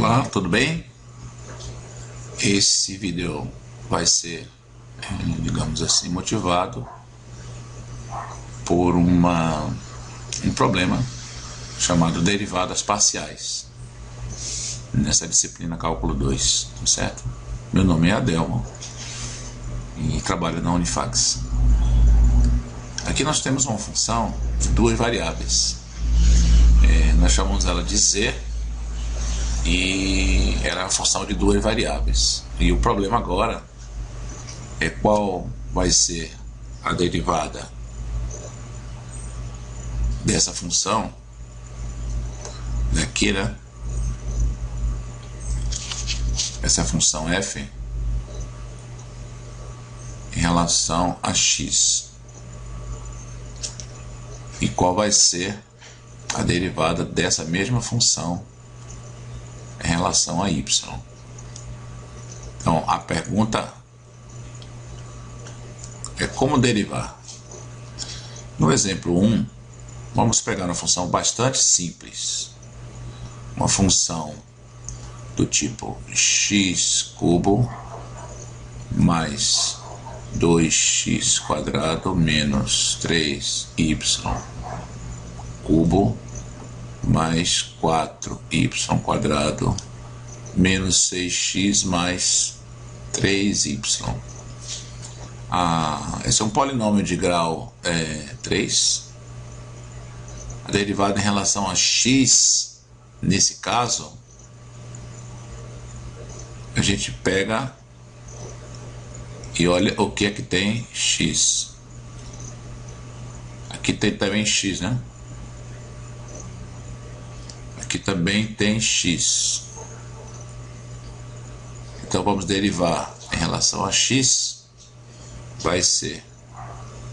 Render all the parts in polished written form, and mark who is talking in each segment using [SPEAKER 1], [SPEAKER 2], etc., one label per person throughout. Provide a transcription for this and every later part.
[SPEAKER 1] Olá, tudo bem? Esse vídeo vai ser, digamos assim, motivado por um problema chamado derivadas parciais, nessa disciplina Cálculo 2, tá certo? Meu nome é Adelmo e trabalho na Unifax. Aqui nós temos uma função de duas variáveis. Nós chamamos ela de z e ela é uma função de duas variáveis. E o problema agora é qual vai ser a derivada dessa função daqui, né? Essa função f em relação a x. E qual vai ser a derivada dessa mesma função em relação a y. Então, a pergunta é como derivar. No exemplo 1, vamos pegar uma função bastante simples. Uma função do tipo x³ mais 2x² menos 3y³ mais 4y² menos 6x mais 3y. Esse é um polinômio de grau 3. A derivada em relação a x, nesse caso, a gente pega e olha o que é que tem x. Aqui tem também x, né? Aqui também tem x. Então vamos derivar em relação a x. Vai ser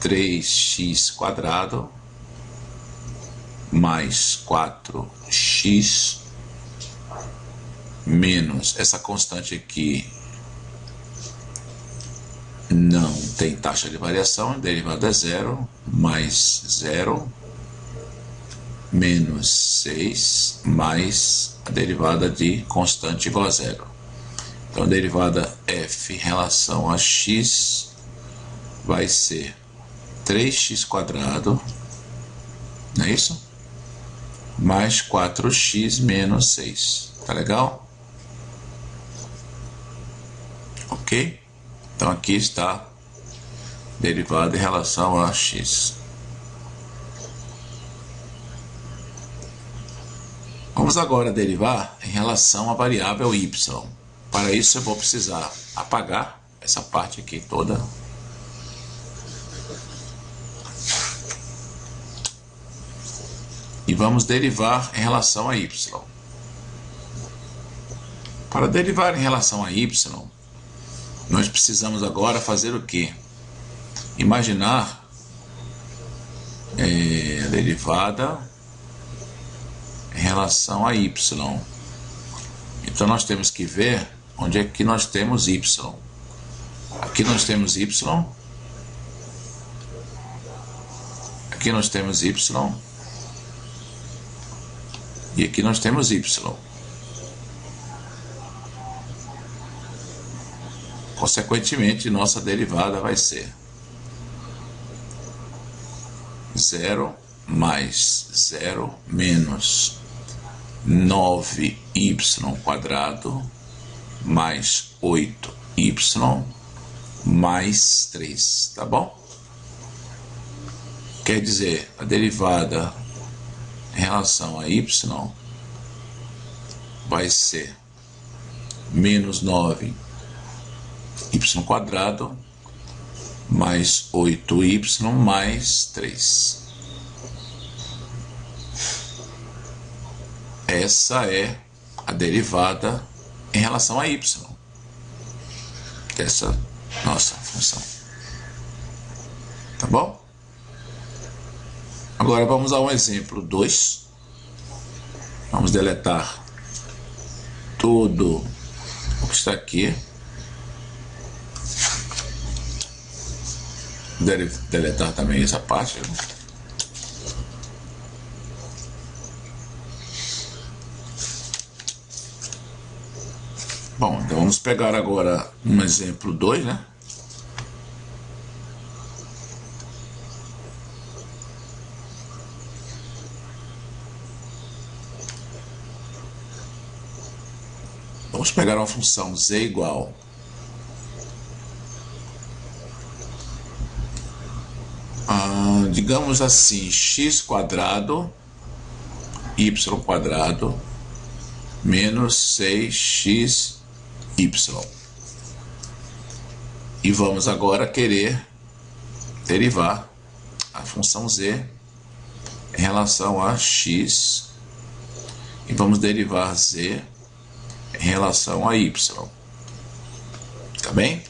[SPEAKER 1] 3x² mais 4x menos essa constante aqui não tem taxa de variação, a derivada é zero, mais 0 menos 6 mais a derivada de constante igual a zero. Então a derivada f em relação a x vai ser 3x², não é isso? Mais 4x menos 6. Tá legal? Ok? Então aqui está a derivada em relação a x. Vamos agora derivar em relação à variável y. Para isso eu vou precisar apagar essa parte aqui toda. E vamos derivar em relação a y. Para derivar em relação a y, nós precisamos agora fazer o quê? Imaginar a derivada em relação a y. Então nós temos que ver onde é que nós temos y. Aqui nós temos y. Aqui nós temos y. E aqui nós temos y. Consequentemente, nossa derivada vai ser 0 mais 0 menos 9y² mais 8y mais 3, tá bom? Quer dizer, a derivada em relação a y vai ser menos 9y² mais 8y mais 3. Essa é a derivada em relação a y dessa nossa função. Tá bom? Agora vamos a um exemplo 2. Vamos deletar tudo o que está aqui. Deletar também essa parte. Bom, então vamos pegar agora um exemplo 2, né? Vamos pegar uma função z igual digamos assim, x quadrado y quadrado menos 6xy. E vamos agora querer derivar a função z em relação a x e vamos derivar z em relação a y. Tá bem?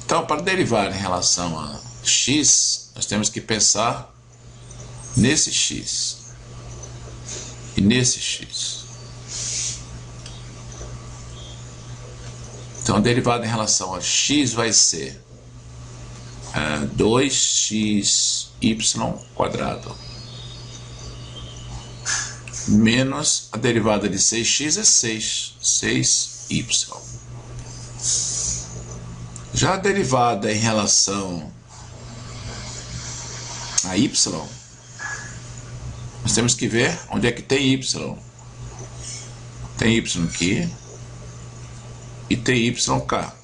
[SPEAKER 1] Então, para derivar em relação a x, nós temos que pensar nesse x e nesse x. Então, a derivada em relação a x vai ser 2xy quadrado menos a derivada de 6x é 6y. Já a derivada em relação a y, nós temos que ver onde é que tem y. Tem y aqui e tem y cá.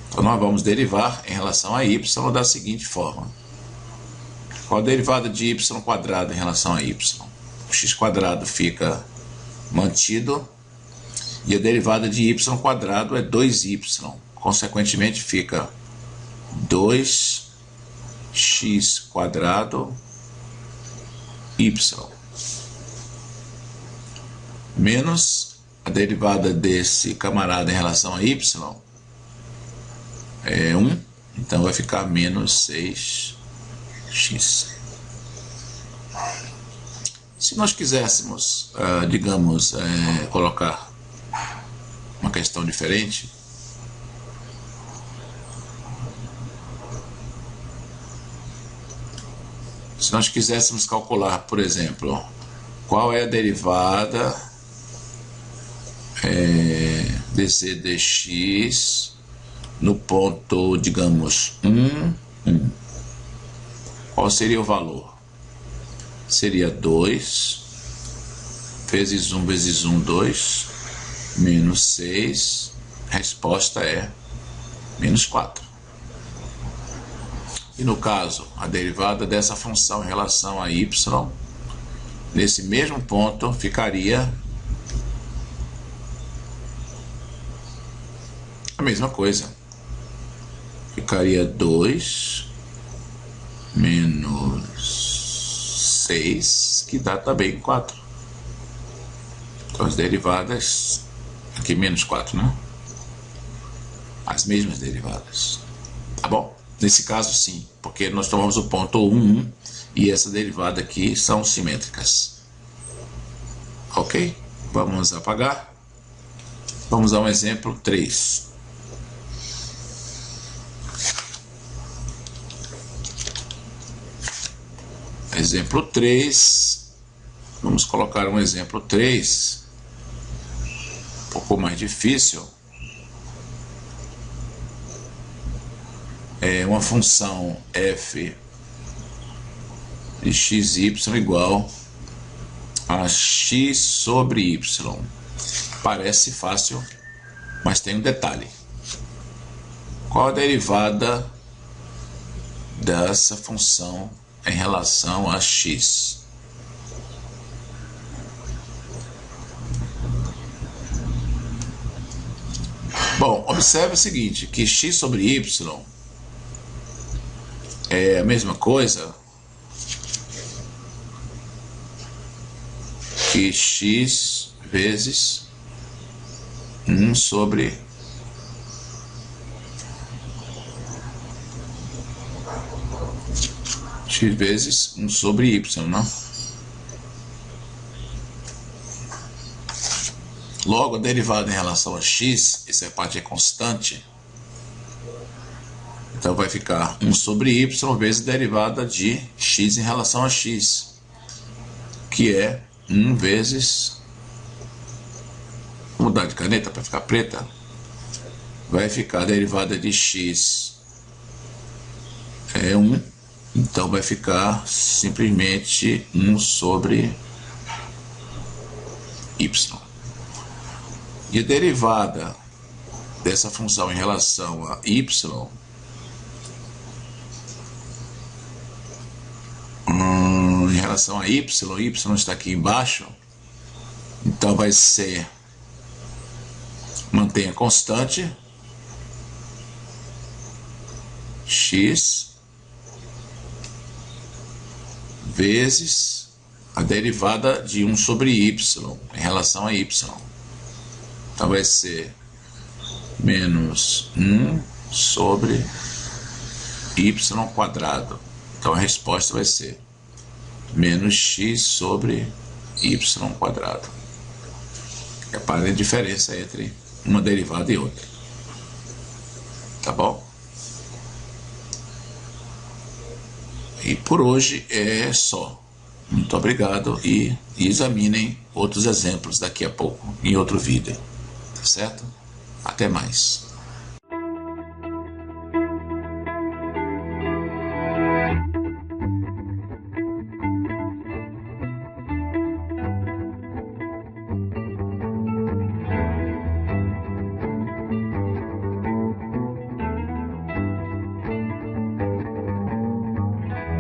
[SPEAKER 1] Então nós vamos derivar em relação a y da seguinte forma. Qual a derivada de y quadrado em relação a y? O x quadrado fica mantido e a derivada de y quadrado é 2y. Consequentemente fica 2x quadrado y menos a derivada desse camarada em relação a y é 1, então vai ficar menos 6x. Se nós quiséssemos, digamos, colocar uma questão diferente, se nós quiséssemos calcular, por exemplo, qual é a derivada dz dx no ponto, digamos, 1, 1. Qual seria o valor? Seria 2 vezes 1 vezes 1, 2, menos 6, a resposta é menos 4. E no caso, a derivada dessa função em relação a y, nesse mesmo ponto, ficaria a mesma coisa. Ficaria 2 menos 6, que dá também 4. Então as derivadas, aqui menos 4, né? As mesmas derivadas. Tá bom? Nesse caso sim, porque nós tomamos o ponto 1 e essa derivada aqui são simétricas. Ok? Vamos apagar. Vamos a um exemplo 3. Exemplo 3, vamos colocar um exemplo 3, um pouco mais difícil. É uma função f de xy igual a x sobre y. Parece fácil, mas tem um detalhe. Qual a derivada dessa função em relação a x? Bom, observe o seguinte, que x sobre y é a mesma coisa que x vezes 1 sobre x vezes 1 sobre y, não? Logo, a derivada em relação a x, essa parte é constante, então vai ficar 1 sobre y vezes a derivada de x em relação a x, que é 1 vezes mudar de caneta para ficar preta, vai ficar a derivada de x é 1, então vai ficar simplesmente 1 sobre y. E a derivada dessa função em relação a y, em relação a y está aqui embaixo, então vai ser, mantenha constante, x vezes a derivada de 1 sobre y em relação a y. Então vai ser menos 1 sobre y quadrado. Então a resposta vai ser menos x sobre y quadrado. Repare a diferença entre uma derivada e outra. Tá bom? E por hoje é só. Muito obrigado e examinem outros exemplos daqui a pouco, em outro vídeo. Tá certo? Até mais.